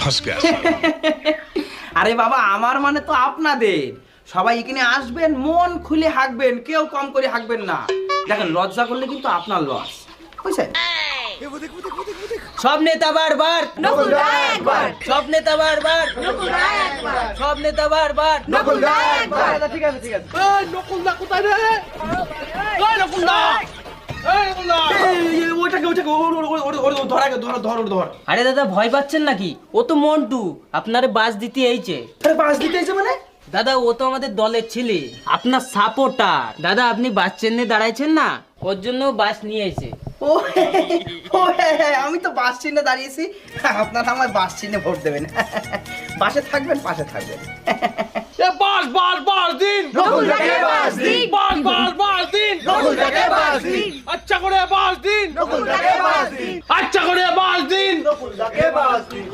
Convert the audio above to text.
फंस गया। আরে বাবা আমার মানে তো আপনাদের সবাই এখানে আসবেন মন খুলে হাঁকবেন কেউ কম করে হাঁকবেন না দেখেন লজ্জা করলে কিন্তু আপনার লস বুঝছেন সব নেতা বারবার নকুলদা একবার সব নেতা বারবার নকুলদা একবার সব নেতা বারবার নকুলদা একবার ঠিক আছে ঠিক আছে নকুলদা কোথায় রে নকুলদা ওটাকে ওটাকে ধর আরে দাদা ভয় পাচ্ছেন নাকি ও তো মন্টু আপনারে বাস দিতে এইছে আরে বাস দিতে এসে মানে দাদা ও তো আমাদের দলের ছেলে আপনার সাপোর্টার দাদা আপনি বাস চেন্নে দাঁড়াইছেন না ওর জন্য বাস নিয়ে এসে ও আমি তো বাস চিহ্নে দাঁড়িয়েছি আপনারা আমার বাস চিহ্নে ভোট দেবেন পাশে থাকবেন পাশে থাকবেন বাস বাস বাস দিন নকুলদাকে বাস দিন বাস বাস বাস দিন নকুলদাকে বাস দিন আচ্ছা করে বাস দিন নকুলদাকে বাস দিন আচ্ছা করে বাস দিন নকুলদাকে বাস দিন